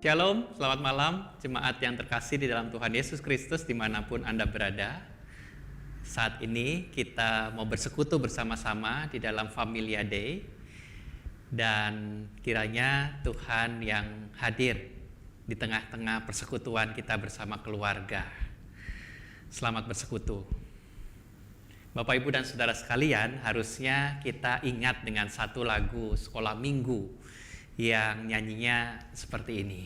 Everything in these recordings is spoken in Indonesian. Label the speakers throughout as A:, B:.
A: Shalom, selamat malam jemaat yang terkasih di dalam Tuhan Yesus Kristus dimanapun Anda berada. Saat ini kita mau bersekutu bersama-sama di dalam Familia Day. Dan kiranya Tuhan yang hadir di tengah-tengah persekutuan kita bersama keluarga. Selamat bersekutu. Bapak, Ibu, dan Saudara sekalian, harusnya kita ingat dengan satu lagu sekolah minggu yang nyanyinya seperti ini.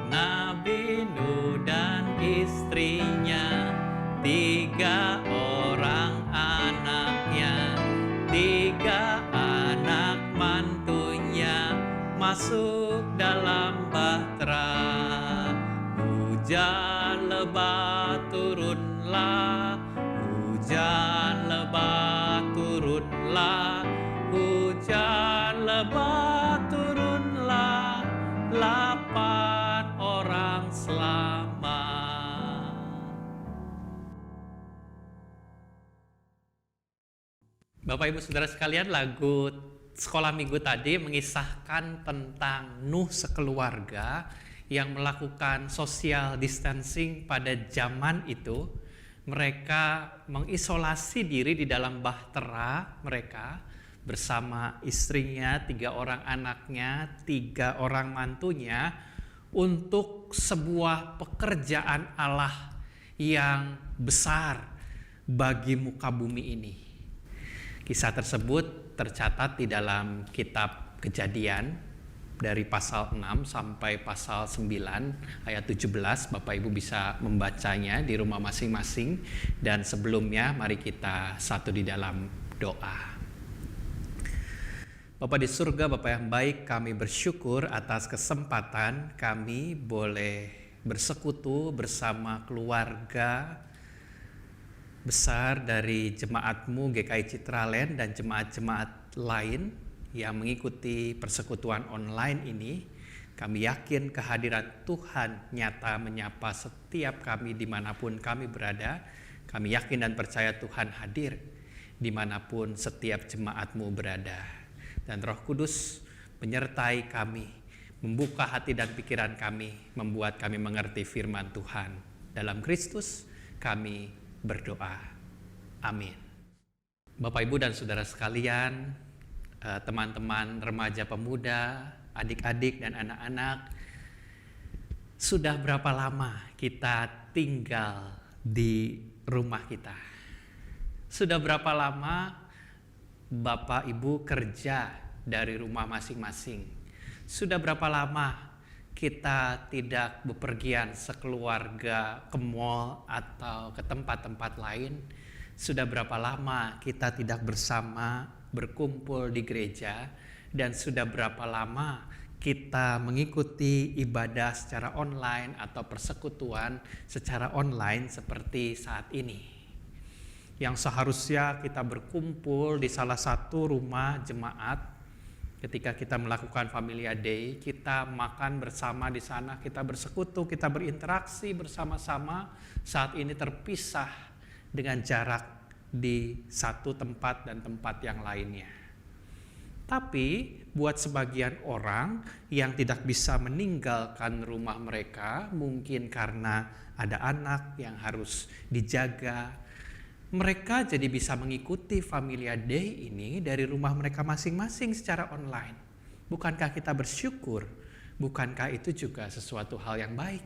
A: Nabi Nuh dan istrinya, 3 orang anaknya, 3 anak mantunya masuk dalam bahtera. Hujan lebat turunlah, hujan lebat turunlah, hujan lebat turunlah, 8 orang selamat. Bapak, Ibu, Saudara sekalian, lagu sekolah minggu tadi mengisahkan tentang Nuh sekeluarga yang melakukan social distancing pada zaman itu. Mereka mengisolasi diri di dalam bahtera mereka bersama istrinya, 3 orang anaknya, 3 orang mantunya untuk sebuah pekerjaan Allah yang besar bagi muka bumi ini. Kisah tersebut tercatat di dalam kitab Kejadian dari pasal 6 sampai pasal 9 ayat 17. Bapak Ibu bisa membacanya di rumah masing-masing. Dan sebelumnya mari kita satu di dalam doa. Bapa di surga, Bapa yang baik, kami bersyukur atas kesempatan kami boleh bersekutu bersama keluarga besar dari jemaat-Mu GKI Citraland dan jemaat-jemaat lain yang mengikuti persekutuan online ini. Kami yakin kehadiran Tuhan nyata menyapa setiap kami dimanapun kami berada. Kami yakin dan percaya Tuhan hadir dimanapun setiap jemaat-Mu berada. Dan Roh Kudus menyertai kami, membuka hati dan pikiran kami, membuat kami mengerti firman Tuhan. Dalam Kristus kami berdoa. Amin. Bapak, Ibu, dan Saudara sekalian, teman-teman remaja pemuda, adik-adik dan anak-anak, sudah berapa lama kita tinggal di rumah kita? Sudah berapa lama Bapak Ibu kerja dari rumah masing-masing? Sudah berapa lama kita tidak bepergian sekeluarga ke mall atau ke tempat-tempat lain? Sudah berapa lama kita tidak bersama berkumpul di gereja? Dan sudah berapa lama kita mengikuti ibadah secara online atau persekutuan secara online seperti saat ini, yang seharusnya kita berkumpul di salah satu rumah jemaat. Ketika kita melakukan Familia Day, kita makan bersama di sana, kita bersekutu, kita berinteraksi bersama-sama. Saat ini terpisah dengan jarak di satu tempat dan tempat yang lainnya. Tapi buat sebagian orang yang tidak bisa meninggalkan rumah mereka, mungkin karena ada anak yang harus dijaga, mereka jadi bisa mengikuti Familia Day ini dari rumah mereka masing-masing secara online. Bukankah kita bersyukur? Bukankah itu juga sesuatu hal yang baik?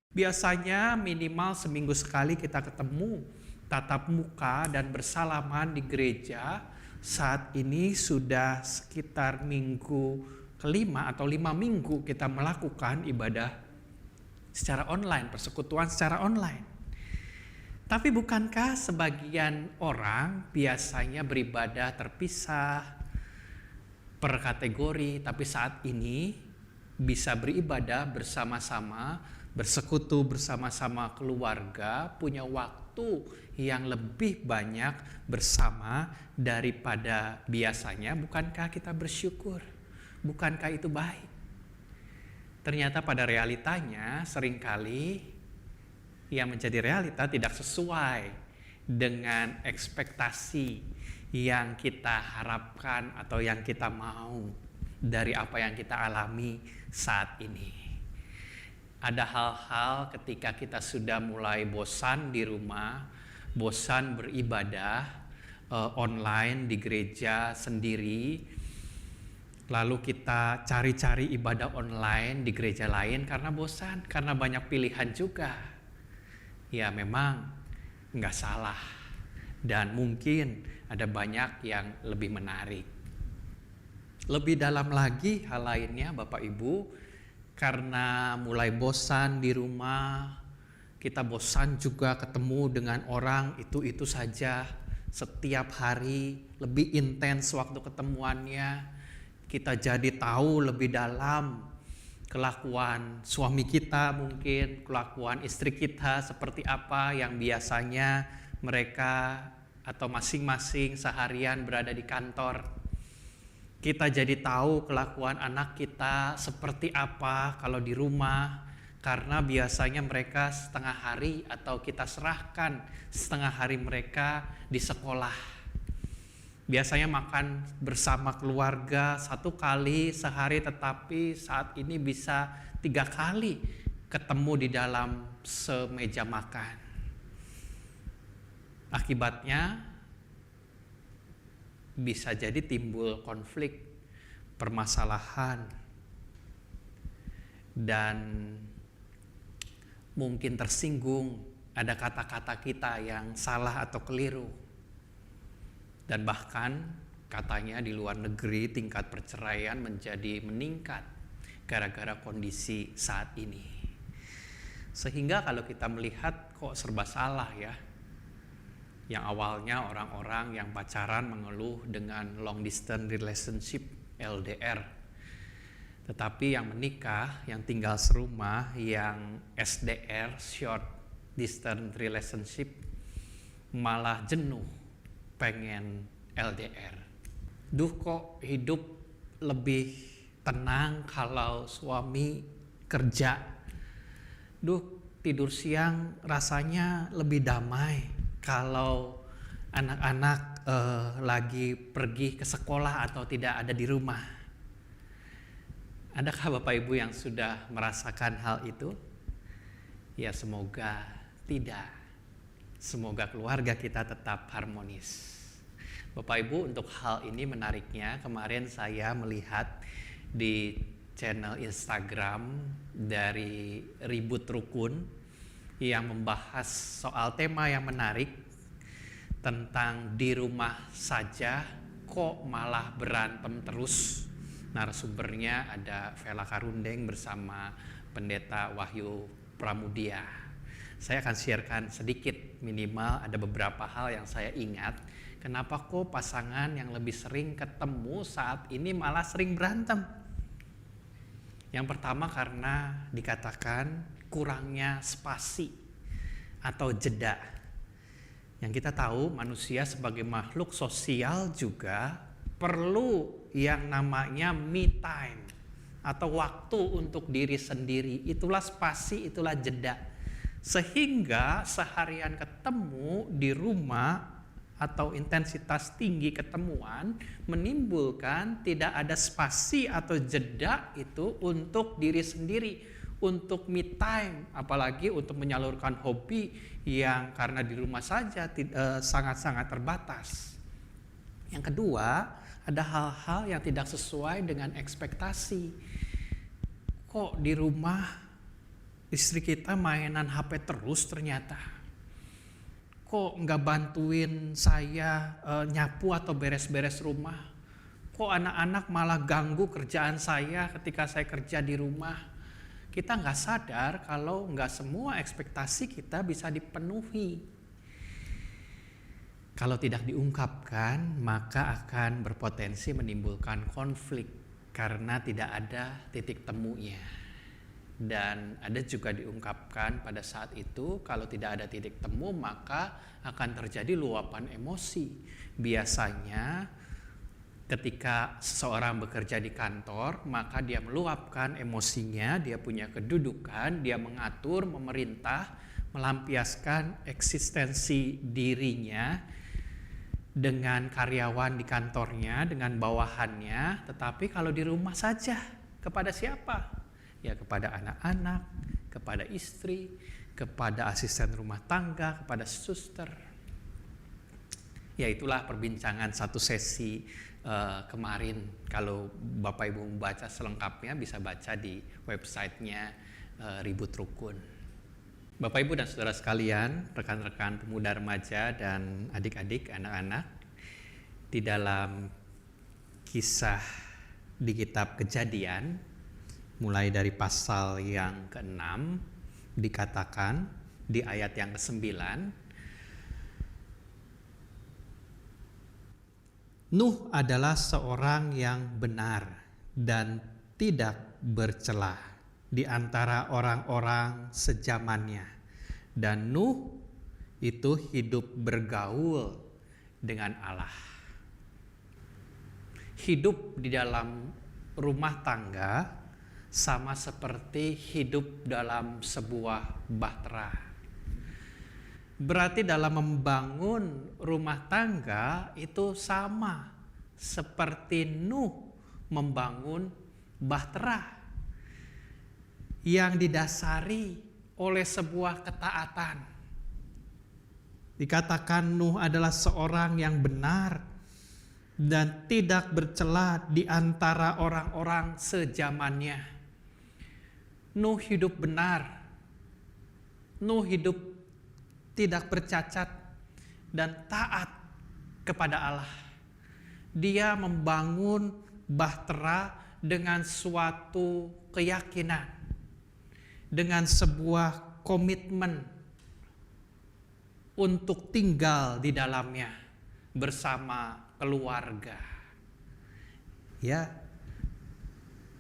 A: Biasanya minimal seminggu sekali kita ketemu, tatap muka dan bersalaman di gereja. Saat ini sudah sekitar minggu kelima atau 5 minggu kita melakukan ibadah secara online, persekutuan secara online. Tapi bukankah sebagian orang biasanya beribadah terpisah per kategori, tapi saat ini bisa beribadah bersama-sama, bersekutu bersama-sama keluarga, punya waktu yang lebih banyak bersama daripada biasanya? Bukankah kita bersyukur? Bukankah itu baik? Ternyata pada realitanya seringkali yang menjadi realita tidak sesuai dengan ekspektasi yang kita harapkan atau yang kita mau dari apa yang kita alami saat ini. Ada hal-hal ketika kita sudah mulai bosan di rumah, bosan beribadah online di gereja sendiri, lalu kita cari-cari ibadah online di gereja lain karena bosan, karena banyak pilihan juga. Ya memang nggak salah, dan mungkin ada banyak yang lebih menarik. Lebih dalam lagi hal lainnya Bapak Ibu, karena mulai bosan di rumah, kita bosan juga ketemu dengan orang itu saja setiap hari, lebih intens waktu ketemuannya. Kita jadi tahu lebih dalam kelakuan suami kita, mungkin kelakuan istri kita seperti apa yang biasanya mereka atau masing-masing seharian berada di kantor. Kita jadi tahu kelakuan anak kita seperti apa kalau di rumah, karena biasanya mereka setengah hari atau kita serahkan setengah hari mereka di sekolah. Biasanya makan bersama keluarga 1 kali sehari, tetapi saat ini bisa 3 kali ketemu di dalam semeja makan. Akibatnya bisa jadi timbul konflik, permasalahan, dan mungkin tersinggung ada kata-kata kita yang salah atau keliru. Dan bahkan katanya di luar negeri tingkat perceraian menjadi meningkat gara-gara kondisi saat ini. Sehingga kalau kita melihat kok serba salah ya. Yang awalnya orang-orang yang pacaran mengeluh dengan long distance relationship LDR. Tetapi yang menikah, yang tinggal serumah, yang SDR, short distance relationship, malah jenuh pengen LDR. Duh, kok hidup lebih tenang kalau suami kerja. Duh, tidur siang rasanya lebih damai kalau anak-anak lagi pergi ke sekolah atau tidak ada di rumah. Adakah Bapak Ibu yang sudah merasakan hal itu? Ya semoga tidak. Semoga keluarga kita tetap harmonis. Bapak Ibu, untuk hal ini menariknya kemarin saya melihat di channel Instagram dari Ribut Rukun yang membahas soal tema yang menarik tentang di rumah saja kok malah berantem terus. Narasumbernya ada Vela Karundeng bersama Pendeta Wahyu Pramudia. Saya akan sharekan sedikit, minimal ada beberapa hal yang saya ingat. Kenapa kok pasangan yang lebih sering ketemu saat ini malah sering berantem? Yang pertama karena dikatakan kurangnya spasi atau jeda. Yang kita tahu manusia sebagai makhluk sosial juga perlu yang namanya me time atau waktu untuk diri sendiri. Itulah spasi, itulah jeda. Sehingga seharian ketemu di rumah atau intensitas tinggi ketemuan menimbulkan tidak ada spasi atau jeda itu untuk diri sendiri, untuk me time, apalagi untuk menyalurkan hobi yang karena di rumah saja sangat-sangat terbatas. Yang kedua, ada hal-hal yang tidak sesuai dengan ekspektasi. Kok di rumah istri kita mainan HP terus ternyata. Kok nggak bantuin saya nyapu atau beres-beres rumah? Kok anak-anak malah ganggu kerjaan saya ketika saya kerja di rumah? Kita nggak sadar kalau nggak semua ekspektasi kita bisa dipenuhi. Kalau tidak diungkapkan, maka akan berpotensi menimbulkan konflik karena tidak ada titik temunya. Dan ada juga diungkapkan pada saat itu kalau tidak ada titik temu maka akan terjadi luapan emosi. Biasanya ketika seseorang bekerja di kantor maka dia meluapkan emosinya, dia punya kedudukan, dia mengatur, memerintah, melampiaskan eksistensi dirinya dengan karyawan di kantornya, dengan bawahannya, tetapi kalau di rumah saja, kepada siapa? Ya kepada anak-anak, kepada istri, kepada asisten rumah tangga, kepada suster. Ya itulah perbincangan satu sesi kemarin. Kalau Bapak Ibu membaca selengkapnya bisa baca di websitenya Ribut Rukun. Bapak Ibu dan saudara sekalian, rekan-rekan pemuda remaja dan adik-adik, anak-anak, di dalam kisah di kitab Kejadian, mulai dari pasal yang ke-6, dikatakan di ayat yang ke-9, Nuh adalah seorang yang benar dan tidak bercela di antara orang-orang sejamannya. Dan Nuh itu hidup bergaul dengan Allah. Hidup di dalam rumah tangga sama seperti hidup dalam sebuah bahtera. Berarti dalam membangun rumah tangga itu sama seperti Nuh membangun bahtera yang didasari oleh sebuah ketaatan. Dikatakan Nuh adalah seorang yang benar dan tidak bercela di antara orang-orang sejamannya. Nuh hidup benar. Nuh hidup tidak bercacat dan taat kepada Allah. Dia membangun bahtera dengan suatu keyakinan, dengan sebuah komitmen untuk tinggal di dalamnya bersama keluarga. Ya,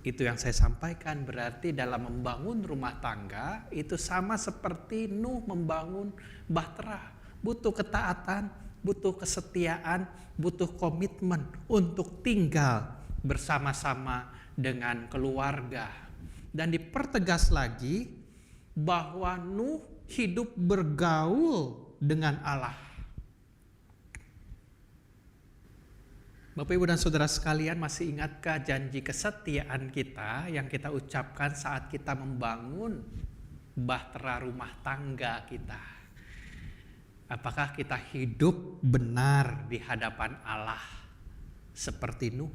A: itu yang saya sampaikan, berarti dalam membangun rumah tangga itu sama seperti Nuh membangun bahtera. Butuh ketaatan, butuh kesetiaan, butuh komitmen untuk tinggal bersama-sama dengan keluarga. Dan dipertegas lagi bahwa Nuh hidup bergaul dengan Allah. Bapak, Ibu, dan saudara sekalian, masih ingatkah janji kesetiaan kita yang kita ucapkan saat kita membangun bahtera rumah tangga kita? Apakah kita hidup benar di hadapan Allah seperti Nuh?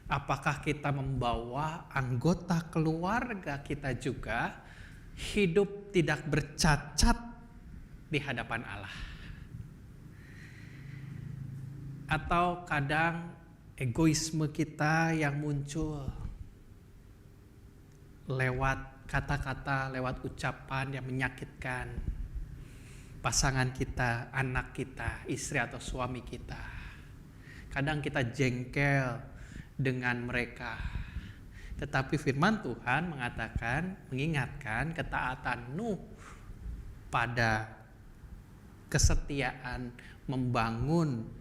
A: Apakah kita membawa anggota keluarga kita juga hidup tidak bercacat di hadapan Allah? Atau kadang egoisme kita yang muncul lewat kata-kata, lewat ucapan yang menyakitkan pasangan kita, anak kita, istri atau suami kita. Kadang kita jengkel dengan mereka. Tetapi firman Tuhan mengatakan, mengingatkan ketaatan Nuh pada kesetiaan membangun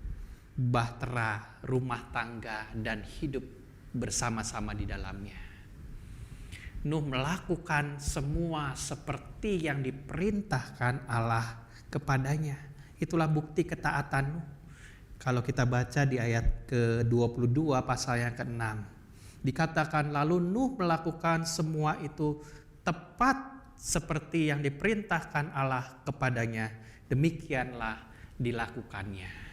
A: bahtera rumah tangga dan hidup bersama-sama di dalamnya. Nuh melakukan semua seperti yang diperintahkan Allah kepadanya. Itulah bukti ketaatan Nuh. Kalau kita baca di ayat ke-22 pasal yang ke-6, dikatakan lalu Nuh melakukan semua itu tepat seperti yang diperintahkan Allah kepadanya. Demikianlah dilakukannya.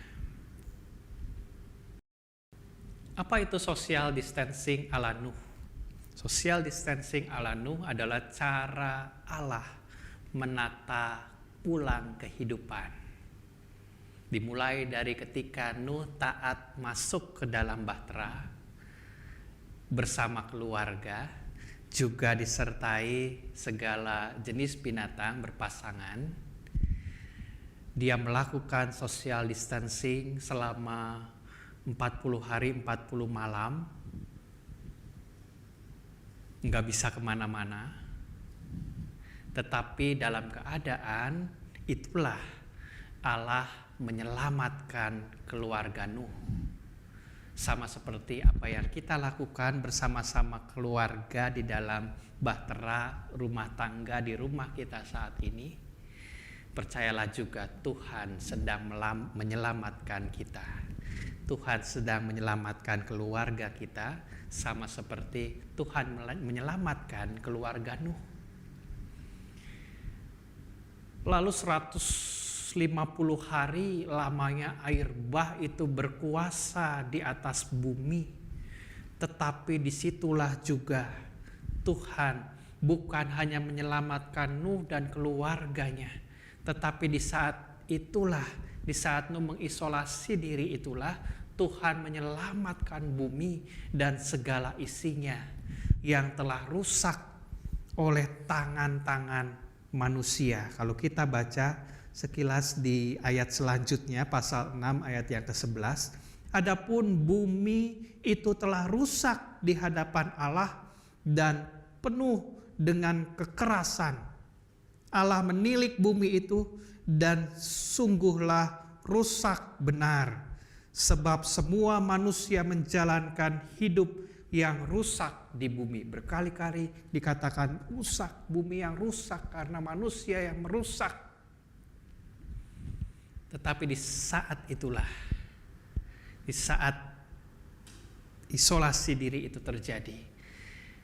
A: Apa itu social distancing ala Nuh? Social distancing ala Nuh adalah cara Allah menata ulang kehidupan. Dimulai dari ketika Nuh taat masuk ke dalam bahtera bersama keluarga, juga disertai segala jenis binatang berpasangan. Dia melakukan social distancing selama 40 hari 40 malam, nggak bisa kemana-mana. Tetapi dalam keadaan itulah Allah menyelamatkan keluarga Nuh. Sama seperti apa yang kita lakukan bersama-sama keluarga di dalam bahtera rumah tangga di rumah kita saat ini. percayalah juga Tuhan sedang menyelamatkan kita. Tuhan sedang menyelamatkan keluarga kita, sama seperti Tuhan menyelamatkan keluarga Nuh. Lalu 150 hari lamanya air bah itu berkuasa di atas bumi. Tetapi disitulah juga Tuhan bukan hanya menyelamatkan Nuh dan keluarganya, tetapi di saat itulah, di saat Nuh mengisolasi diri itulah, Tuhan menyelamatkan bumi dan segala isinya yang telah rusak oleh tangan-tangan manusia. Kalau kita baca sekilas di ayat selanjutnya, pasal 6 ayat yang ke-11, adapun bumi itu telah rusak di hadapan Allah dan penuh dengan kekerasan. Allah menilik bumi itu dan sungguhlah rusak benar, sebab semua manusia menjalankan hidup yang rusak di bumi. Berkali-kali dikatakan rusak, bumi yang rusak karena manusia yang merusak. Tetapi di saat itulah, di saat isolasi diri itu terjadi,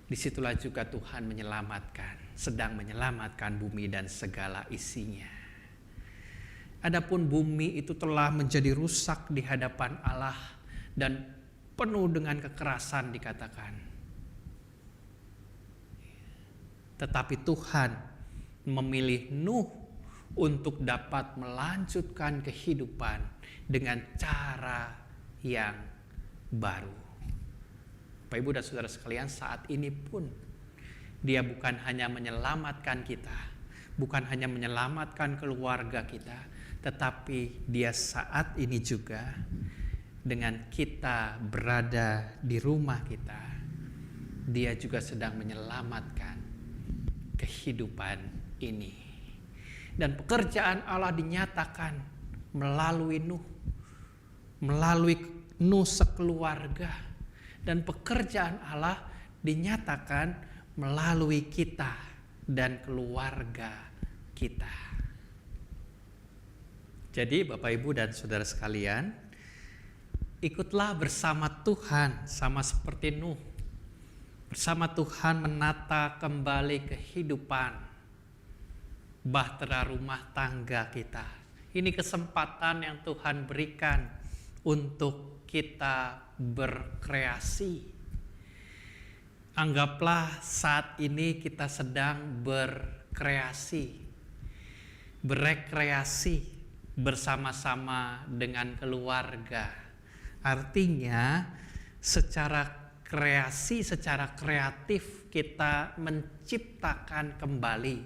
A: disitulah juga Tuhan menyelamatkan, sedang menyelamatkan bumi dan segala isinya. Adapun bumi itu telah menjadi rusak di hadapan Allah dan penuh dengan kekerasan dikatakan. Tetapi Tuhan memilih Nuh untuk dapat melanjutkan kehidupan dengan cara yang baru. Bapak, Ibu dan Saudara sekalian, saat ini pun Dia bukan hanya menyelamatkan kita, bukan hanya menyelamatkan keluarga kita, tetapi Dia saat ini juga dengan kita berada di rumah kita, Dia juga sedang menyelamatkan kehidupan ini. Dan pekerjaan Allah dinyatakan melalui Nuh sekeluarga. Dan pekerjaan Allah dinyatakan melalui kita dan keluarga kita. Jadi Bapak, Ibu dan Saudara sekalian, ikutlah bersama Tuhan, sama seperti Nuh. Bersama Tuhan menata kembali kehidupan bahtera rumah tangga kita. Ini kesempatan yang Tuhan berikan untuk kita berkreasi. Anggaplah saat ini kita sedang berkreasi, berekreasi bersama-sama dengan keluarga. Artinya secara kreasi, secara kreatif kita menciptakan kembali,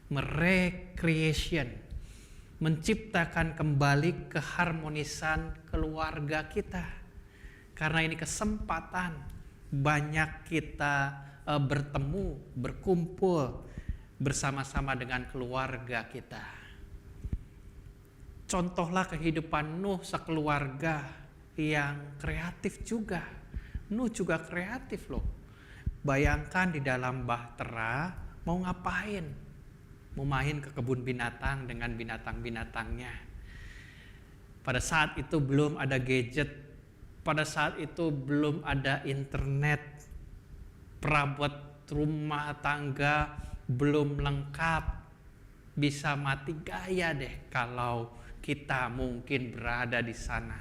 A: merecreation, menciptakan kembali keharmonisan keluarga kita. Karena ini kesempatan banyak kita bertemu, berkumpul bersama-sama dengan keluarga kita. Contohlah kehidupan Nuh sekeluarga yang kreatif juga. Nuh juga kreatif loh. Bayangkan di dalam bahtera mau ngapain? Mau main ke kebun binatang dengan binatang-binatangnya. Pada saat itu belum ada gadget. Pada saat itu belum ada internet. Perabot rumah tangga belum lengkap. Bisa mati gaya deh kalau kita mungkin berada di sana.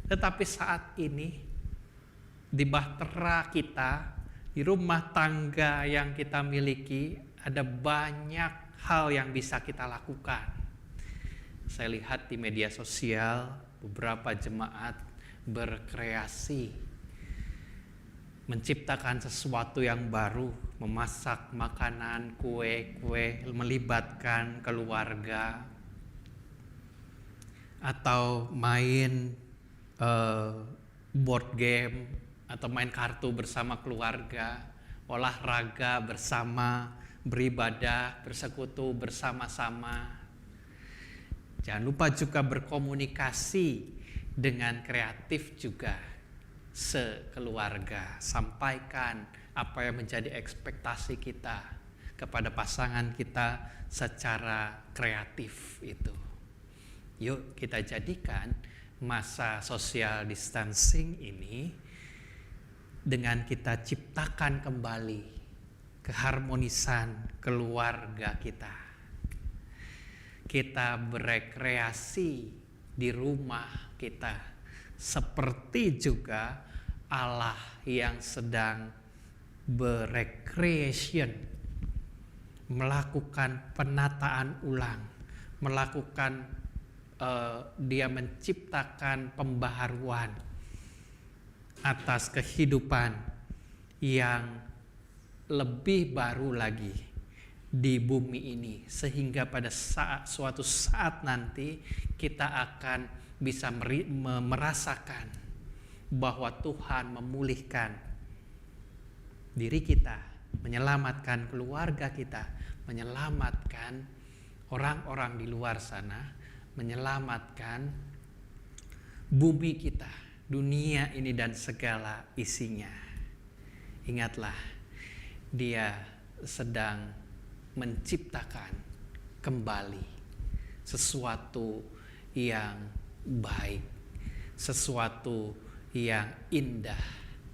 A: Tetapi saat ini di bahtera kita, di rumah tangga yang kita miliki, ada banyak hal yang bisa kita lakukan. Saya lihat di media sosial beberapa jemaat berkreasi, menciptakan sesuatu yang baru, memasak makanan, kue-kue, melibatkan keluarga, atau main board game, atau main kartu bersama keluarga, olahraga bersama, beribadah, bersekutu bersama-sama. Jangan lupa juga berkomunikasi dengan kreatif juga sekeluarga. Sampaikan apa yang menjadi ekspektasi kita, kepada pasangan kita secara kreatif itu. Yuk kita jadikan masa social distancing ini dengan kita ciptakan kembali keharmonisan keluarga kita. Kita berekreasi di rumah kita, seperti juga Allah yang sedang berecreation, melakukan penataan ulang, dia menciptakan pembaharuan atas kehidupan yang lebih baru lagi di bumi ini, sehingga pada suatu saat nanti kita akan bisa merasakan bahwa Tuhan memulihkan diri kita, menyelamatkan keluarga kita, menyelamatkan orang-orang di luar sana, menyelamatkan bumi kita, dunia ini dan segala isinya. Ingatlah, Dia sedang menciptakan kembali sesuatu yang baik, sesuatu yang indah,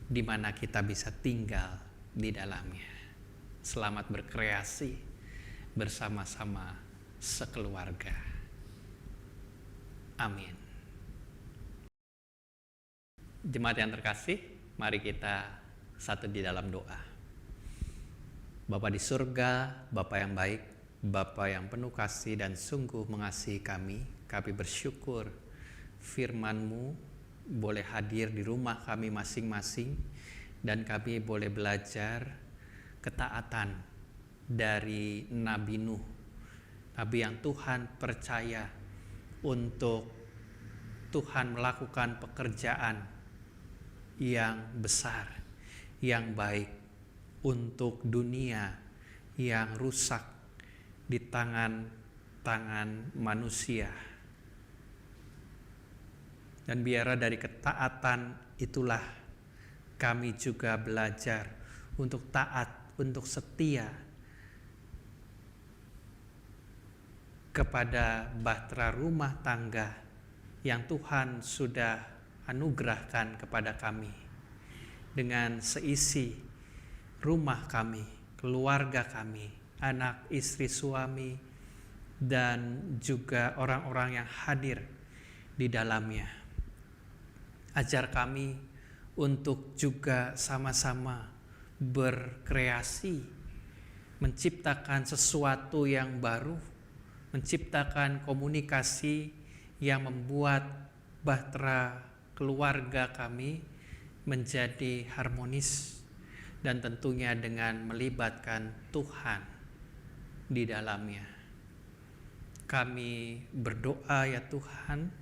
A: di mana kita bisa tinggal di dalamnya. Selamat berkreasi bersama-sama sekeluarga. Amin. Jemaat yang terkasih, mari kita satu di dalam doa. Bapa di surga, Bapa yang baik, Bapa yang penuh kasih dan sungguh mengasihi kami bersyukur firman-Mu boleh hadir di rumah kami masing-masing, dan kami boleh belajar ketaatan dari Nabi Nuh, Nabi yang Tuhan percaya untuk Tuhan melakukan pekerjaan yang besar, yang baik untuk dunia yang rusak di tangan manusia. Dan biarlah dari ketaatan itulah kami juga belajar untuk taat, untuk setia kepada bahtera rumah tangga yang Tuhan sudah anugerahkan kepada kami, dengan seisi rumah kami, keluarga kami, anak, istri, suami, dan juga orang-orang yang hadir di dalamnya. Ajar kami untuk juga sama-sama berkreasi, menciptakan sesuatu yang baru, menciptakan komunikasi yang membuat bahtera keluarga kami menjadi harmonis, dan tentunya dengan melibatkan Tuhan di dalamnya. Kami berdoa ya Tuhan,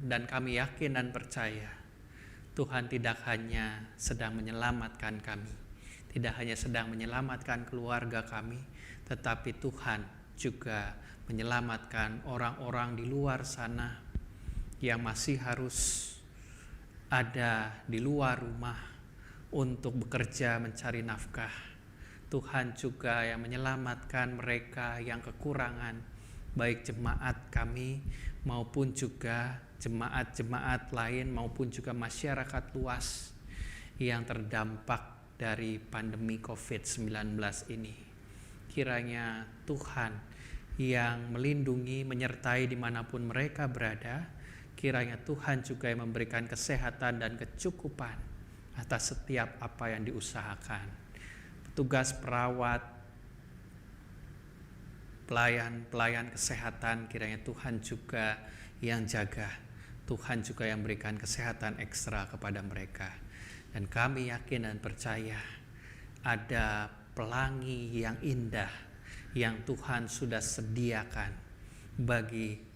A: dan kami yakin dan percaya Tuhan tidak hanya sedang menyelamatkan kami, tidak hanya sedang menyelamatkan keluarga kami, tetapi Tuhan juga menyelamatkan orang-orang di luar sana yang masih harus ada di luar rumah untuk bekerja mencari nafkah. Tuhan juga yang menyelamatkan mereka yang kekurangan, baik jemaat kami maupun juga jemaat-jemaat lain, maupun juga masyarakat luas yang terdampak dari pandemi COVID-19 ini. Kiranya Tuhan yang melindungi, menyertai dimanapun mereka berada. Kiranya Tuhan juga yang memberikan kesehatan dan kecukupan atas setiap apa yang diusahakan. Petugas perawat, pelayan kesehatan, kiranya Tuhan juga yang jaga. Tuhan juga yang berikan kesehatan ekstra kepada mereka. Dan kami yakin dan percaya ada pelangi yang indah yang Tuhan sudah sediakan bagi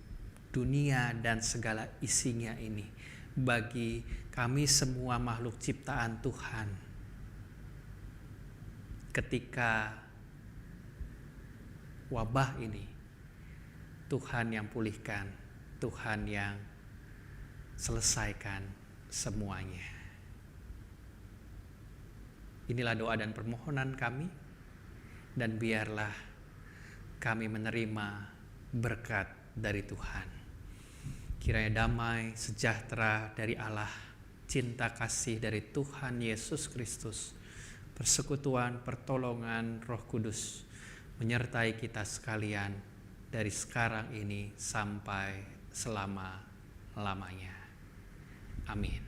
A: dunia dan segala isinya ini, bagi kami semua makhluk ciptaan Tuhan. Ketika wabah ini, Tuhan yang pulihkan, Tuhan yang selesaikan semuanya. Inilah doa dan permohonan kami, dan biarlah kami menerima berkat dari Tuhan. Kiranya damai, sejahtera dari Allah, cinta kasih dari Tuhan Yesus Kristus, persekutuan, pertolongan Roh Kudus menyertai kita sekalian dari sekarang ini sampai selama-lamanya. Amin.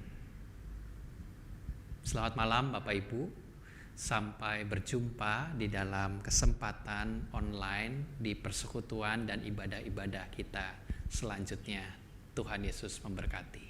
A: Selamat malam Bapak Ibu. Sampai berjumpa di dalam kesempatan online di persekutuan dan ibadah-ibadah kita selanjutnya. Tuhan Yesus memberkati.